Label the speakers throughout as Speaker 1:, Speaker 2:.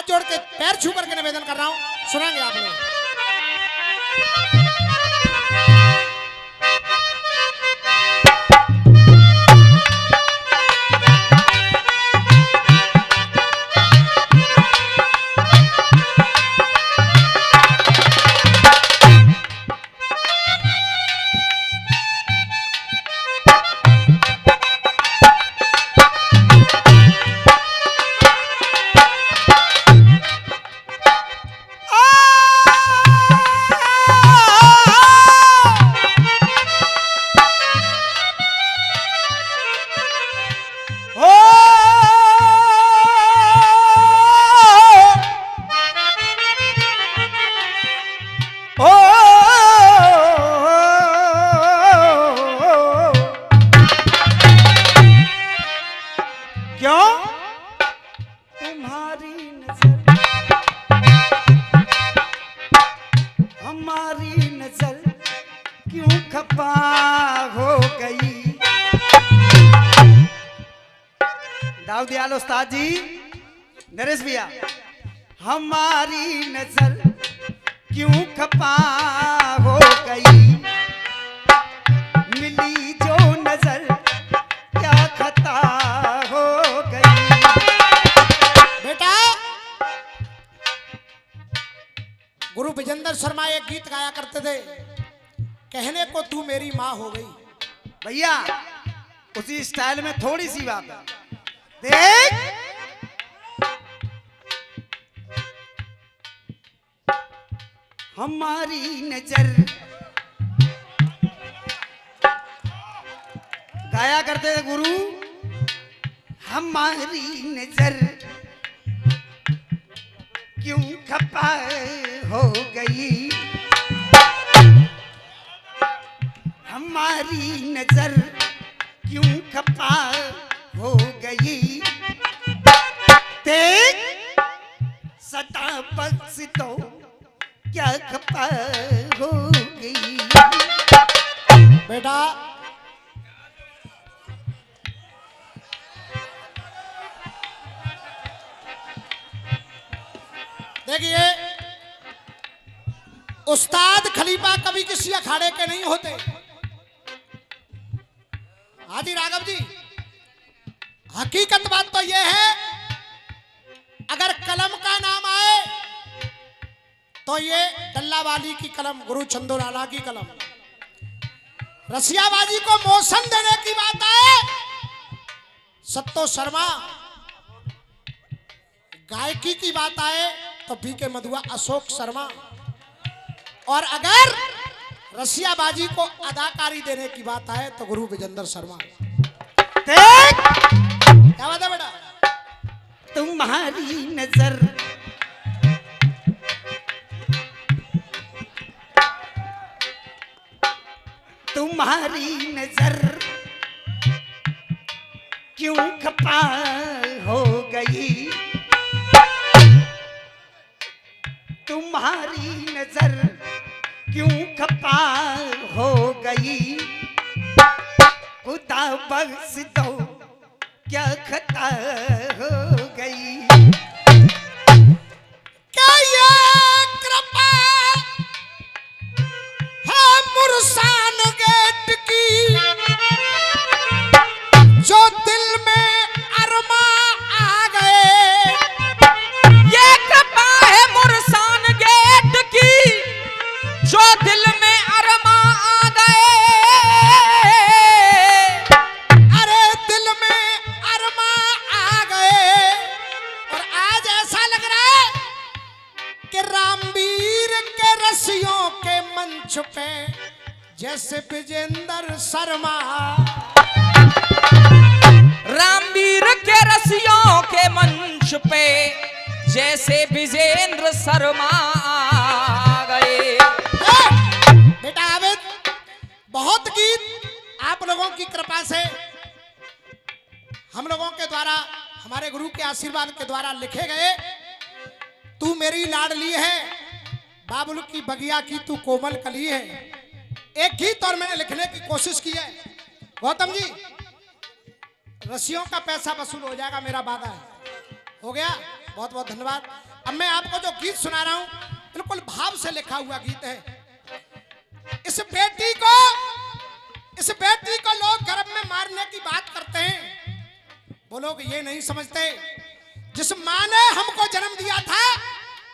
Speaker 1: हाथ जोड़ के पैर छू करके निवेदन कर रहा हूं, सुनेंगे आप लोग।
Speaker 2: दाऊदियाल उस्ताद जी, नरेश भैया, हमारी नजर क्यों खपा हो गई, मिली जो नजर क्या खता हो गई।
Speaker 1: बेटा, गुरु विजेंद्र शर्मा एक गीत गाया करते थे, कहने को तू मेरी माँ हो गई।
Speaker 2: भैया उसी स्टाइल में थोड़ी सी बात है, देख हमारी नजर, गाया करते थे गुरु, हमारी नजर क्यों खपा हो गई, हमारी नजर क्यों खपा हो गई, देख सता बख्श तो क्या खपा हो गई।
Speaker 1: बेटा, देखिए, उस्ताद खलीफा कभी किसी अखाड़े के नहीं होते। हाजी राघव जी, हकीकत बात तो यह है, अगर कलम का नाम आए तो ये डल्ला वाली की कलम, गुरु चंदोलाला की कलम। रसियाबाजी को मोशन देने की बात आए, सत्तो शर्मा। गायकी की बात आए तो बीके मधुआ, अशोक शर्मा। और अगर रसियाबाजी को अदाकारी देने की बात आए तो गुरु विजेंद्र शर्मा। क्या बात है बेटा?
Speaker 2: तुम्हारी नजर तुम्हारी नजर क्यों खपा हो गई, तुम्हारी नजर क्यों खपा हो गई, खुदा बख्श दो क्या खता हो गई।
Speaker 1: क्या ये कृपा है मुरसान गेट की, जो दिल में अरमा आ गए।
Speaker 3: ये कृपा है मुरसान गेट की, जो दिल में अरमा आ गए।
Speaker 1: अरे दिल में अरमा आ गए। और आज ऐसा लग रहा है कि रामवीर के रसियों के मंच पे जैसे विजेंद्र शर्मा,
Speaker 3: रामवीर के रसियों के मंच पे जैसे विजेंद्र शर्मा आ गए।
Speaker 1: बेटा आबिद, बहुत गीत आप लोगों की कृपा से, हम लोगों के द्वारा, हमारे गुरु के आशीर्वाद के द्वारा लिखे गए। तू मेरी लाडली है, बाबुल की बगिया की तू कोमल कली है, एक गीत और मैंने लिखने की कोशिश की है। गौतम जी, रसियों का पैसा वसूल हो जाएगा, मेरा वादा है। हो गया। बहुत बहुत धन्यवाद। अब मैं आपको जो गीत सुना रहा हूं बिल्कुल भाव से लिखा हुआ गीत है। इस बेटी को लोग गर्भ में मारने की बात करते हैं। वो लोग ये नहीं समझते जिस माँ ने हमको जन्म दिया था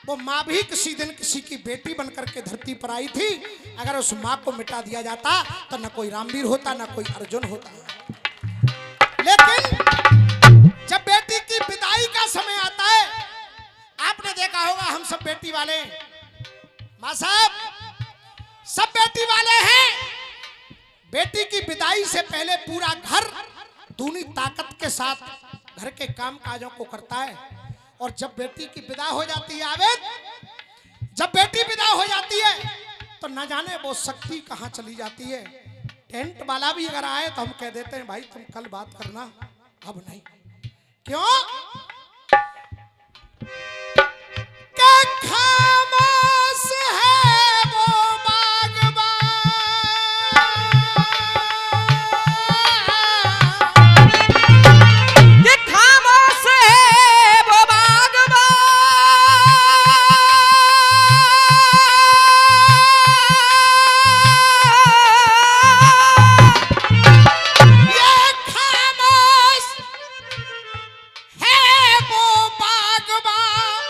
Speaker 1: वो माँ भी किसी दिन किसी की बेटी बनकर के धरती पर आई थी। अगर उस माँ को मिटा दिया जाता तो न कोई रामवीर होता न कोई अर्जुन होता। लेकिन जब बेटी की विदाई का समय आता है, आपने देखा होगा हम सब बेटी वाले, माँ साहब सब बेटी वाले हैं। बेटी की विदाई से पहले पूरा घर दूनी ताकत के साथ घर के काम काजों को करता है। और जब बेटी की विदा हो जाती है आवेद, जब बेटी विदा हो जाती है तो न जाने वो शक्ति कहाँ चली जाती है। टेंट वाला भी अगर आए तो हम कह देते हैं भाई तुम कल बात करना, अब नहीं। क्यों? क्या खामोश है वो बागबान,
Speaker 3: ये खामोश है वो बागबान,
Speaker 1: ये खामोश है वो बागबान,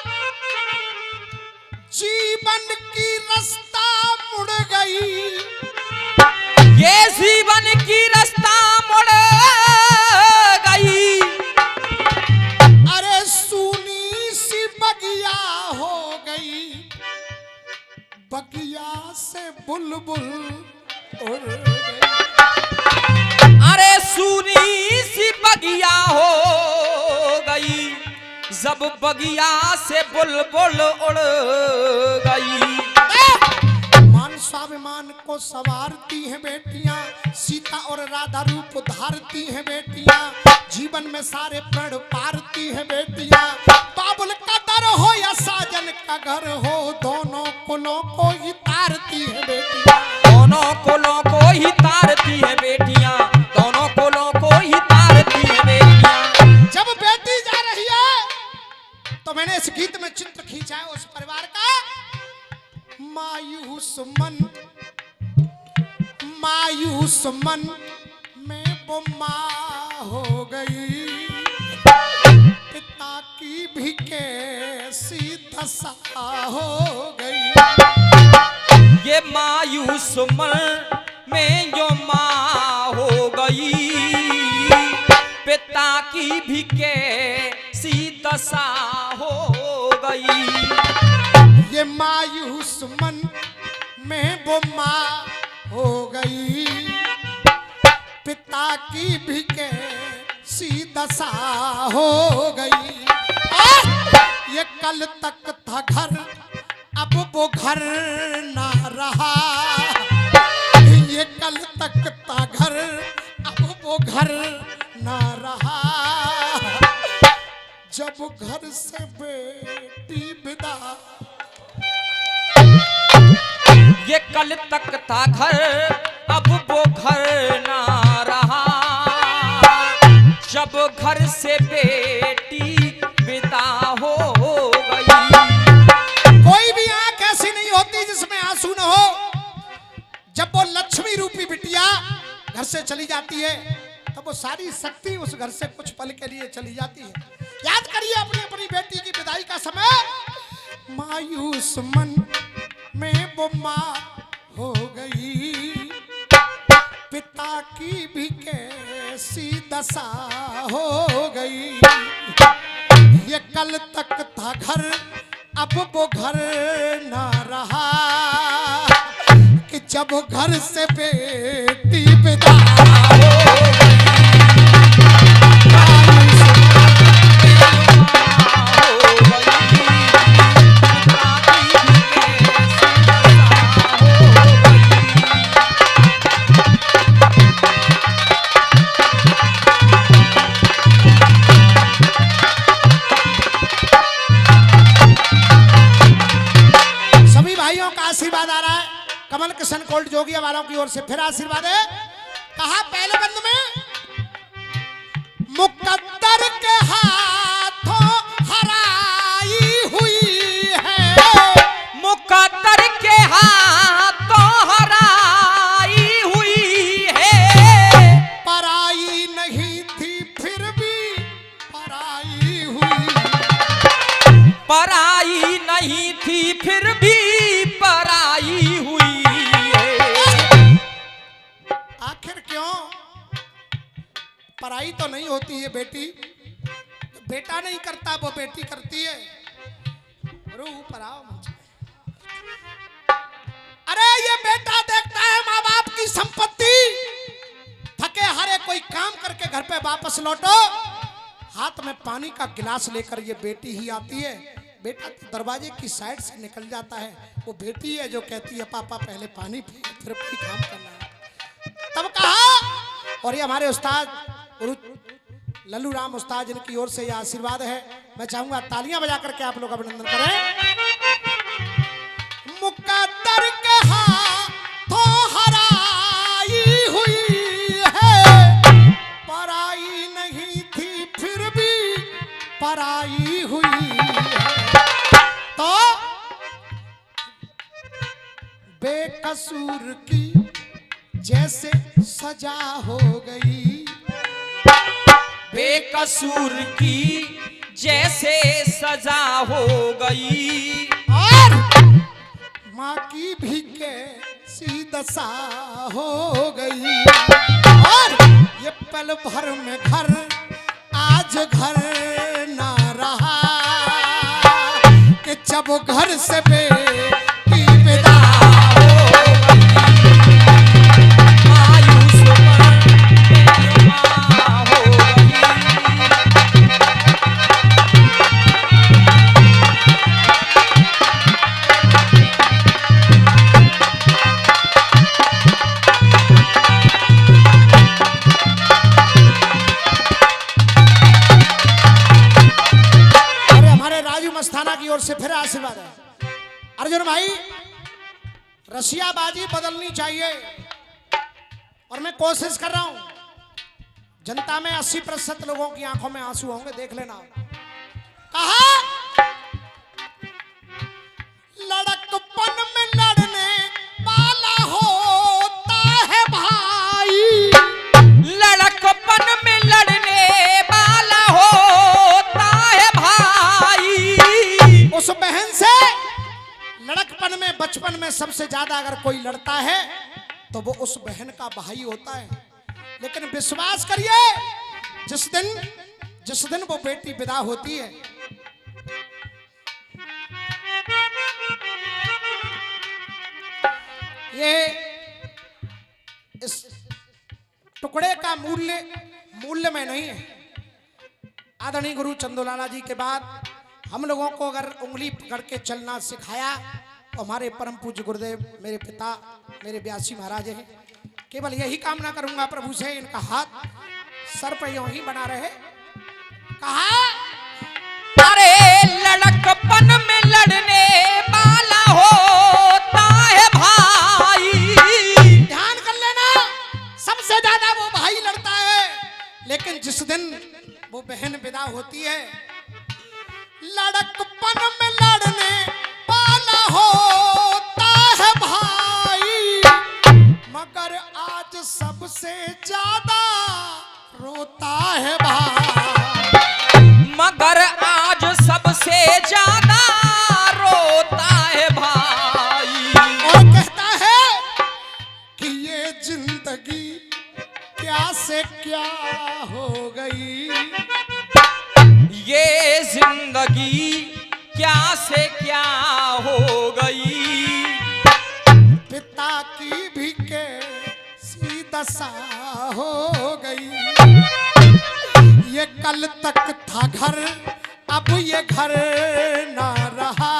Speaker 1: जीवन की रास्ता मुड़ गई,
Speaker 3: ये जीवन की रास्ता मुड़ गई।
Speaker 1: अरे सूनी सी बगिया हो गई, बगिया से बुलबुल उड़ गई।
Speaker 3: अरे सूनी सी बगिया हो गई, जब बगिया से बुलबुल उड़ गई।
Speaker 1: मान स्वाभिमान को सवारती हैं बेटियां, सीता और राधा रूप धारती हैं बेटियां, जीवन में सारे प्रण पारती हैं बेटियां। बाबुल का दर हो या साजन का घर हो, दोनों कुलों को ही तारती हैं बेटियां।
Speaker 3: दोनों कुलों को ही तारती है बेटियां, दोनों कुलों को ही तारती है बेटियां।
Speaker 1: जब बेटी जा रही है तो मैंने इस गीत में चित्र खींचा है उस परिवार का। मायूस मन में वो माँ हो गई, पिता की भी कैसी दशा हो गई।
Speaker 3: ये मायूस मन में जो माँ हो गई, पिता की भी कैसी दशा हो गई।
Speaker 1: ये मायूस मन में वो माँ हो गई, पिता की भी कैसी दशा हो गई। ये कल तक था घर अब वो घर ना रहा, ये कल तक था घर अब वो घर ना रहा। जब घर से बेटी विदा,
Speaker 3: ये कल तक था घर अब वो घर ना रहा, जब घर से बेटी विदा हो गई।
Speaker 1: कोई भी आंख ऐसी नहीं होती जिसमें आंसू न हो। जब वो लक्ष्मी रूपी बिटिया घर से चली जाती है तब वो सारी शक्ति उस घर से कुछ पल के लिए चली जाती है। याद करिए अपनी अपनी बेटी की विदाई का समय। मायूस मन में वो माँ हो गई, पिता की भी कैसी दशा हो गई। ये कल तक था घर अब वो घर ना रहा, कि जब घर से बेटी विदा हो गई। सभी भाइयों का आशीर्वाद आ रहा है कमल किशन कोल्ड जोगिया वालों की ओर से। फिर आशीर्वाद है। कहा पहले बंद में मुकद्दर के हाथों हरा होती है बेटी, तो बेटा नहीं करता, वो बेटी करती है। अरे ऊपर आओ मंच पे। अरे ये बेटा देखता है माँ बाप की संपत्ति, थके हारे कोई काम करके घर पे वापस लौटो, हाथ में पानी का गिलास लेकर ये बेटी ही आती है। बेटा तो दरवाजे की साइड से निकल जाता है, वो बेटी है जो कहती है पापा पहले पानी पी फिर कोई काम करना है। तब कहा, और ये हमारे उस्ताद गुरु लल्लू राम उस्ताद जिनकी ओर से यह आशीर्वाद है, मैं चाहूंगा तालियां बजा करके आप लोग अभिनंदन करें। मुकद्दर के हाथों हराई हुई है, पराई नहीं थी फिर भी पराई हुई है, तो बेकसूर की जैसे सजा हो गई,
Speaker 3: बेकसूर की जैसे सजा हो गई,
Speaker 1: और माँ की भी कैसी दशा हो गई, और ये पल भर में घर आज घर ना रहा, कि जब घर से बेटी विदा हो गई,
Speaker 3: मायूस मन बेईमान हो गई।
Speaker 1: अरे हमारे राजू मस्ताना की ओर से फिर आशीर्वाद है। अर्जुन भाई, रसियाबाजी बदलनी चाहिए, और मैं कोशिश कर रहा हूं। जनता में 80% लोगों की आंखों में आंसू होंगे, देख लेना। कहा लड़कपन में लड़ने वाला होता है भाई,
Speaker 3: लड़कपन में लड़ने वाला होता है भाई,
Speaker 1: उस बहन से लड़कपन में बचपन में सबसे ज्यादा अगर कोई लड़ता है तो वो उस बहन का भाई होता है। लेकिन विश्वास करिए, जिस दिन वो बेटी विदा होती है, ये इस टुकड़े का मूल्य में नहीं है। आदरणीय गुरु चंदोलाला जी के बाद हम लोगों को अगर उंगली पकड़ के चलना सिखाया तो हमारे परम पूज्य गुरुदेव मेरे पिता मेरे व्यासी महाराज हैं। केवल यही कामना करूंगा प्रभु से, इनका हाथ सर पर यूं ही बना रहे। कहा
Speaker 3: अरे लड़कपन में लड़ने वाला होता है भाई,
Speaker 1: ध्यान कर लेना, सबसे ज्यादा वो भाई लड़ता है, लेकिन जिस दिन वो बहन विदा होती है, लड़कपन में लड़ने वाला होता है भाई, मगर आज सबसे ज्यादा रोता है भाई,
Speaker 3: मगर आज सबसे ज्यादा रोता है भाई,
Speaker 1: और कहता है कि ये जिंदगी क्या से क्या हो गई,
Speaker 3: ये जिंदगी क्या से क्या हो गई,
Speaker 1: पिता की भी कैसी दशा हो गई, ये कल तक था घर अब ये घर ना रहा,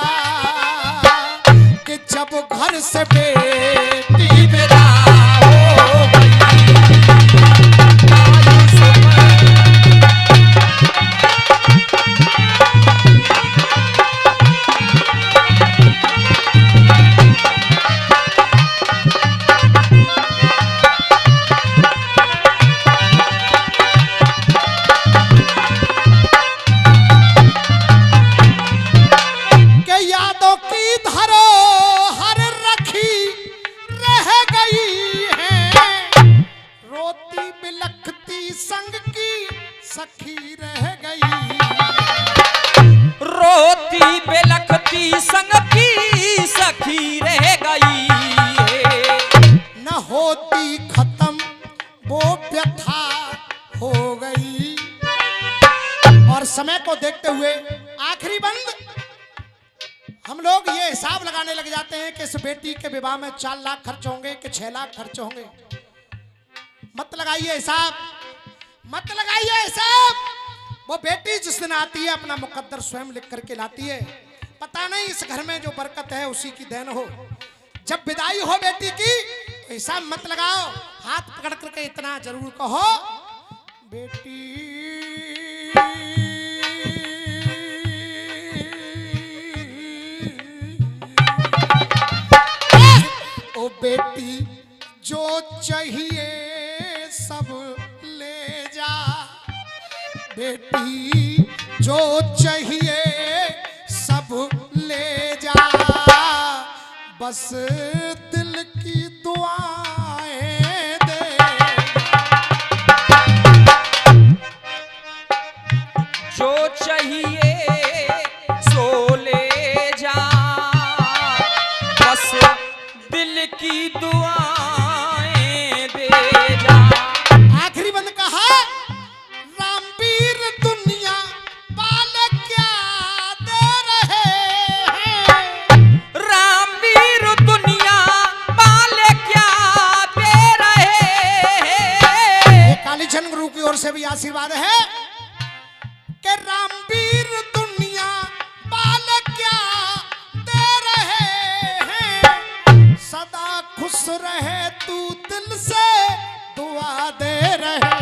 Speaker 1: कि जब घर से बेटी विदा हो गई,
Speaker 3: मायूस मन
Speaker 1: के यादों की धरोहर रखी रह गई है, रोती बिलखती संग की सखी रह गई,
Speaker 3: रोती बिलखती संग की सखी रह गई,
Speaker 1: न होती खत्म वो व्यथा हो गई, समय को देखते हुए आखिरी बंद हम लोग ये हिसाब लगाने लग जाते हैं कि इस बेटी के विवाह में 4 लाख खर्च होंगे कि 6 लाख खर्च होंगे। मत लगाइए हिसाब, मत लगाइए हिसाब। वो बेटी जिस दिन आती है अपना मुकद्दर स्वयं लिख करके लाती है। पता नहीं इस घर में जो बरकत है उसी की देन हो। जब विदाई हो बेटी की तो हिसाब मत लगाओ, हाथ पकड़ करके इतना जरूर कहो, बेटी ओ बेटी जो चाहिए सब ले जा, बेटी जो चाहिए सब ले जा, बस दिल की दुआएं दे।
Speaker 3: जो चाहिए सो ले जा, बस दिल की दुआएं दे जा।
Speaker 1: आखिरी बंद कहा, रामवीर दुनिया वाले क्या दे रहे हैं,
Speaker 3: रामवीर दुनिया वाले क्या दे रहे हैं।
Speaker 1: कालीचंद गुरु की ओर से भी आशीर्वाद है कि रामवीर दुनिया वाले क्या दे रहे हैं, सदा खुश रहे तू दिल से दुआ दे रहे,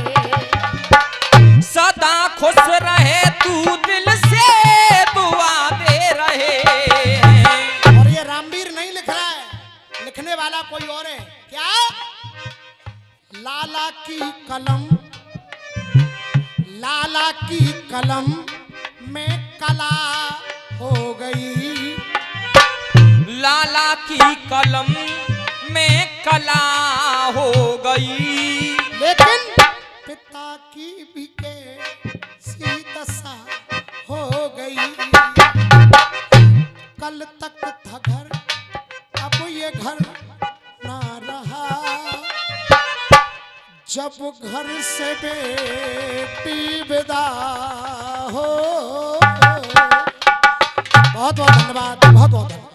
Speaker 3: सदा खुश रहे तू दिल से दुआ दे रहे हैं।
Speaker 1: और ये रामवीर नहीं लिख रहा है, लिखने वाला कोई और है। क्या? लाला की कलम, लाला की कलम में कला हो गई,
Speaker 3: लाला की कलम में कला हो गई,
Speaker 1: लेकिन पिता की भी कैसी दशा हो गई। कल तक था घर, अब ये घर ना रहा, जब घर से बेटी विदा हो। बहुत बहुत धन्यवाद, बहुत बहुत धन्यवाद।